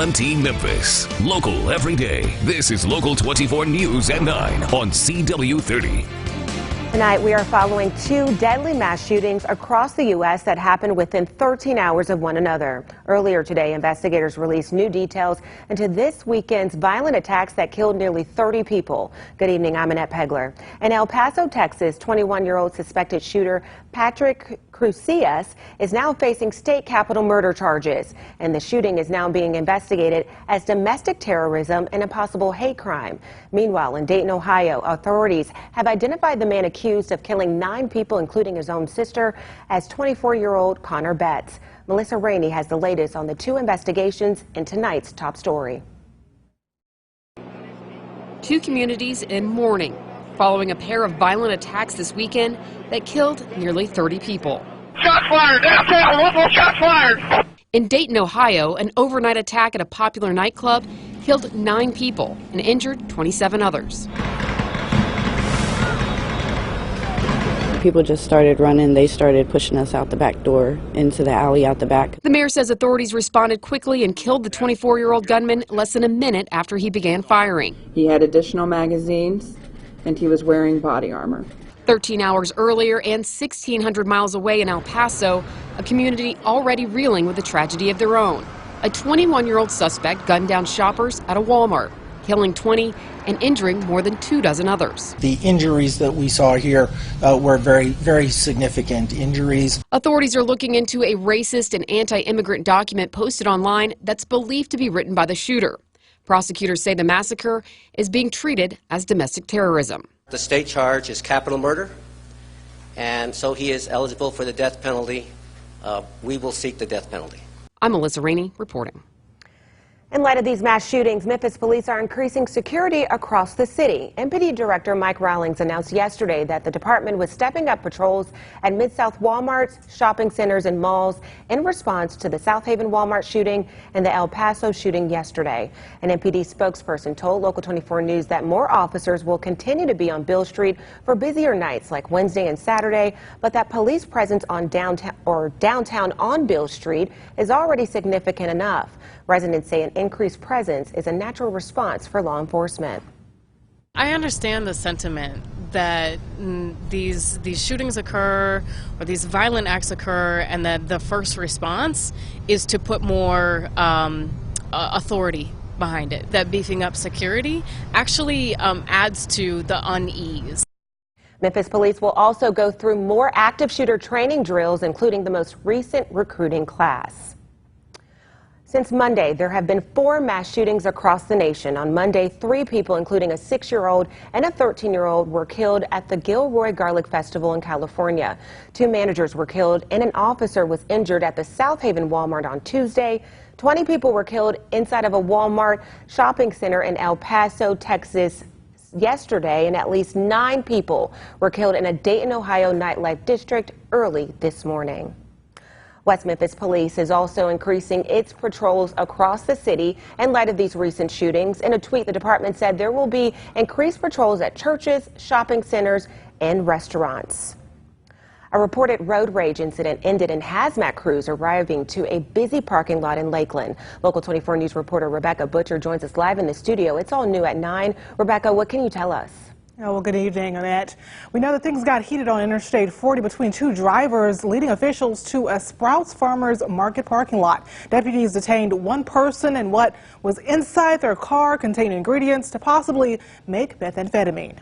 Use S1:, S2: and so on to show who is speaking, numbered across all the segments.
S1: KLMT Memphis. Local every day. This is Local 24 News at 9 on CW30.
S2: Tonight, we are following two deadly mass shootings across the U.S. that happened within 13 hours of one another. Earlier today, investigators released new details into this weekend's violent attacks that killed nearly 30 people. Good evening, I'm Annette Pegler. In El Paso, Texas, 21-year-old suspected shooter Patrick Crucius is now facing state capital murder charges, and the shooting is now being investigated as domestic terrorism and a possible hate crime. Meanwhile, in Dayton, Ohio, authorities have identified the man accused of killing 9 people, including his own sister, as 24-year-old Connor Betts. Melissa Rainey has the latest on the two investigations in tonight's top story.
S3: Two communities in mourning following a pair of violent attacks this weekend that killed nearly 30 people.
S4: Shots fired! Downtown! One more shot fired!
S3: In Dayton, Ohio, an overnight attack at a popular nightclub killed 9 people and injured 27 others.
S5: People just started running. They started pushing us out the back door into the alley out the back.
S3: The mayor says authorities responded quickly and killed the 24-year-old gunman less than a minute after he began firing.
S6: He had additional magazines and he was wearing body armor.
S3: 13 hours earlier and 1,600 miles away in El Paso, a community already reeling with a tragedy of their own. A 21-year-old suspect gunned down shoppers at a Walmart, killing 20 and injuring more than 24 others.
S7: The injuries that we saw here were very significant injuries.
S3: Authorities are looking into a racist and anti-immigrant document posted online that's believed to be written by the shooter. Prosecutors say the massacre is being treated as domestic terrorism.
S8: The state charge is capital murder, and so he is eligible for the death penalty. We will seek the death penalty.
S3: I'm Melissa Rainey reporting.
S2: In light of these mass shootings, Memphis police are increasing security across the city. MPD Director Mike Rawlings announced yesterday that the department was stepping up patrols at Mid-South Walmarts, shopping centers, and malls in response to the South Haven Walmart shooting and the El Paso shooting yesterday. An MPD spokesperson told Local 24 News that more officers will continue to be on Beale Street for busier nights like Wednesday and Saturday, but that police presence on downtown on Beale Street is already significant enough. Residents say an increased presence is a natural response for law enforcement.
S9: I understand the sentiment that these shootings occur or these violent acts occur and that the first response is to put more authority behind it. That beefing up security actually adds to the unease.
S2: Memphis police will also go through more active shooter training drills, including the most recent recruiting class. Since Monday, there have been 4 mass shootings across the nation. On Monday, 3 people, including a 6-year-old and a 13-year-old, were killed at the Gilroy Garlic Festival in California. 2 managers were killed and an officer was injured at the South Haven Walmart on Tuesday. 20 people were killed inside of a Walmart shopping center in El Paso, Texas yesterday, and at least 9 people were killed in a Dayton, Ohio nightlife district early this morning. West Memphis Police is also increasing its patrols across the city in light of these recent shootings. In a tweet, the department said there will be increased patrols at churches, shopping centers, and restaurants. A reported road rage incident ended in hazmat crews arriving to a busy parking lot in Lakeland. Local 24 News reporter Rebecca Butcher joins us live in the studio. It's all new at 9. Rebecca, what can you tell us?
S10: Oh, well, good evening, Annette. We know that things got heated on Interstate 40 between 2 drivers, leading officials to a Sprouts Farmers Market parking lot. Deputies detained 1 person and what was inside their car contained ingredients to possibly make methamphetamine.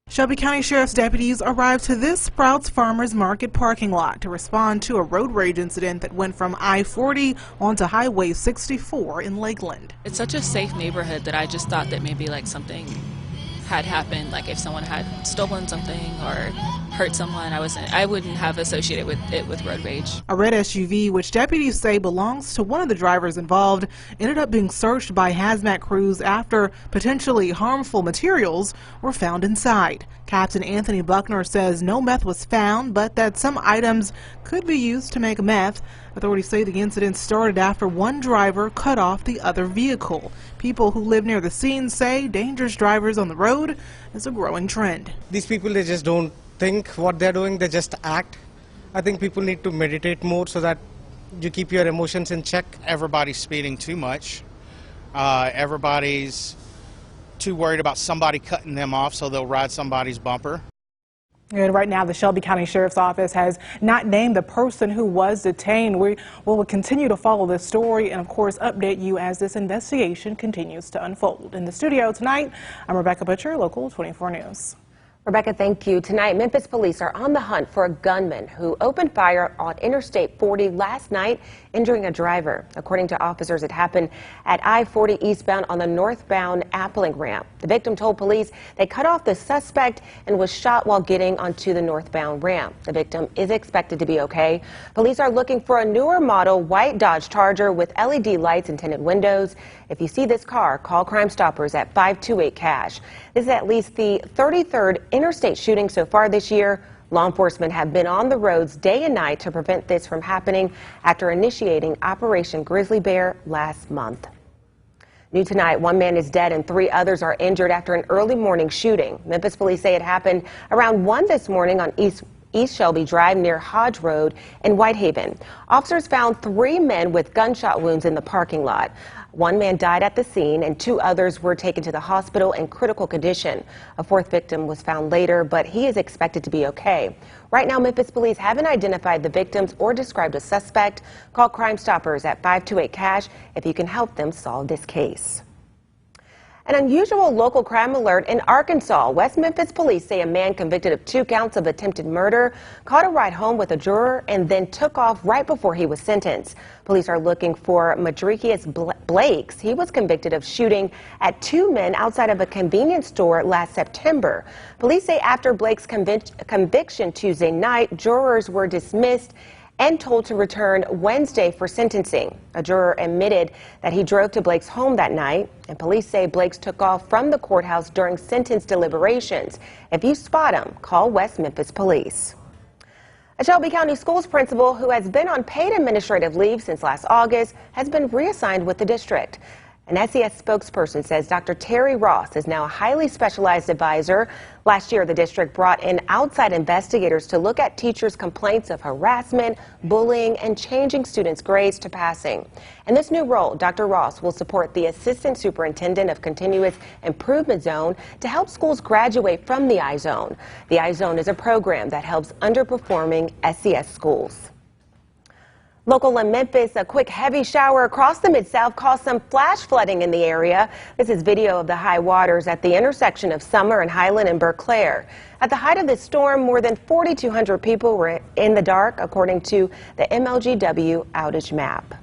S10: Shelby County Sheriff's deputies arrived to this Sprouts Farmers Market parking lot to respond to a road rage incident that went from I-40 onto Highway 64 in Lakeland.
S11: It's such a safe neighborhood that I just thought that maybe like something had happened, like if someone had stolen something or hurt someone, I wouldn't have associated with it with road rage.
S10: A red SUV, which deputies say belongs to one of the drivers involved, ended up being searched by hazmat crews after potentially harmful materials were found inside. Captain Anthony Buckner says no meth was found, but that some items could be used to make meth. Authorities say the incident started after one driver cut off the other vehicle. People who live near the scene say dangerous drivers on the road is a growing trend.
S12: These people, they just don't think what they're doing, they just act. I think people need to meditate more so that you keep your emotions in check.
S13: Everybody's speeding too much. Everybody's too worried about somebody cutting them off, so they'll ride somebody's bumper.
S10: And right now, the Shelby County Sheriff's Office has not named the person who was detained. We will continue to follow this story and, of course, update you as this investigation continues to unfold. In the studio tonight, I'm Rebecca Butcher, Local 24 News.
S2: Rebecca, thank you. Tonight, Memphis police are on the hunt for a gunman who opened fire on Interstate 40 last night, injuring a driver. According to officers, it happened at I-40 eastbound on the northbound Appling ramp. The victim told police they cut off the suspect and was shot while getting onto the northbound ramp. The victim is expected to be okay. Police are looking for a newer model white Dodge Charger with LED lights and tinted windows. If you see this car, call Crime Stoppers at 528-CASH. This is at least the 33rd interstate shooting so far this year. Law enforcement have been on the roads day and night to prevent this from happening after initiating Operation Grizzly Bear last month. New tonight, one man is dead and 3 others are injured after an early morning shooting. Memphis police say it happened around 1 this morning on East Shelby Drive near Hodge Road in Whitehaven. Officers found 3 men with gunshot wounds in the parking lot. 1 man died at the scene and 2 others were taken to the hospital in critical condition. A 4th victim was found later, but he is expected to be okay. Right now, Memphis police haven't identified the victims or described a suspect. Call Crime Stoppers at 528-CASH if you can help them solve this case. An unusual local crime alert in Arkansas. West Memphis police say a man convicted of 2 counts of attempted murder caught a ride home with a juror and then took off right before he was sentenced. Police are looking for Madrikius Blakes. He was convicted of shooting at 2 men outside of a convenience store last September. Police say after Blake's conviction Tuesday night, jurors were dismissed and told to return Wednesday for sentencing. A juror admitted that he drove to Blake's home that night, and police say Blake's took off from the courthouse during sentence deliberations. If you spot him, call West Memphis Police. A Shelby County Schools principal who has been on paid administrative leave since last August has been reassigned with the district. An SES spokesperson says Dr. Terry Ross is now a highly specialized advisor. Last year, the district brought in outside investigators to look at teachers' complaints of harassment, bullying, and changing students' grades to passing. In this new role, Dr. Ross will support the Assistant Superintendent of Continuous Improvement Zone to help schools graduate from the I-Zone. The I-Zone is a program that helps underperforming SES schools. Local in Memphis, a quick heavy shower across the Mid-South caused some flash flooding in the area. This is video of the high waters at the intersection of Summer and Highland and Berclair. At the height of the storm, more than 4,200 people were in the dark, according to the MLGW outage map.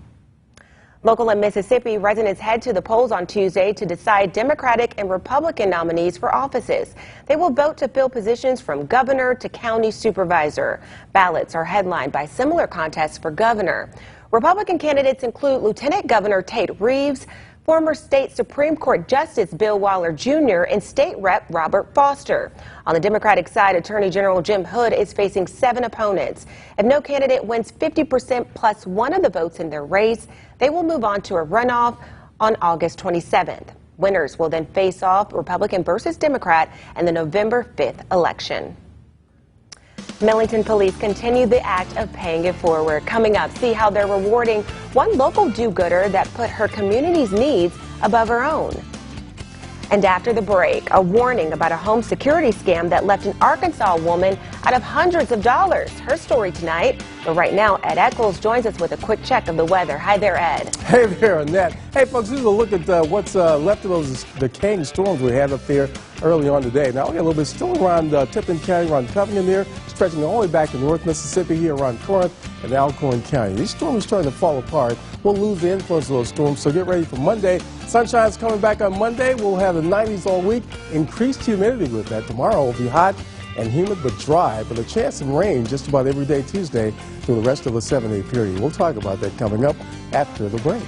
S2: Local in Mississippi, residents head to the polls on Tuesday to decide Democratic and Republican nominees for offices. They will vote to fill positions from governor to county supervisor. Ballots are headlined by similar contests for governor. Republican candidates include Lieutenant Governor Tate Reeves, former state Supreme Court Justice Bill Waller Jr., and state rep Robert Foster. On the Democratic side, Attorney General Jim Hood is facing 7 opponents. If no candidate wins 50% plus 1 of the votes in their race, they will move on to a runoff on August 27th. Winners will then face off Republican versus Democrat in the November 5th election. Millington police continue the act of paying it forward. Coming up, see how they're rewarding one local do-gooder that put her community's needs above her own. And after the break, a warning about a home security scam that left an Arkansas woman out of hundreds of dollars. Her story tonight. But right now, Ed Eccles joins us with a quick check of the weather. Hi there, Ed.
S14: Hey there, Annette. Hey, folks, this is a look at what's left of those decaying storms we had up there early on today. Now, we got a little bit still around Tipton County, around Covington there, stretching all the way back to North Mississippi here around Corinth and Alcorn County. These storms are starting to fall apart. We'll lose the influence of those storms, so get ready for Monday. Sunshine's coming back on Monday. We'll have the 90s all week. Increased humidity with that. Tomorrow will be hot and humid but dry, but a chance of rain just about every day Tuesday through the rest of the 7-day period. We'll talk about that coming up after the break.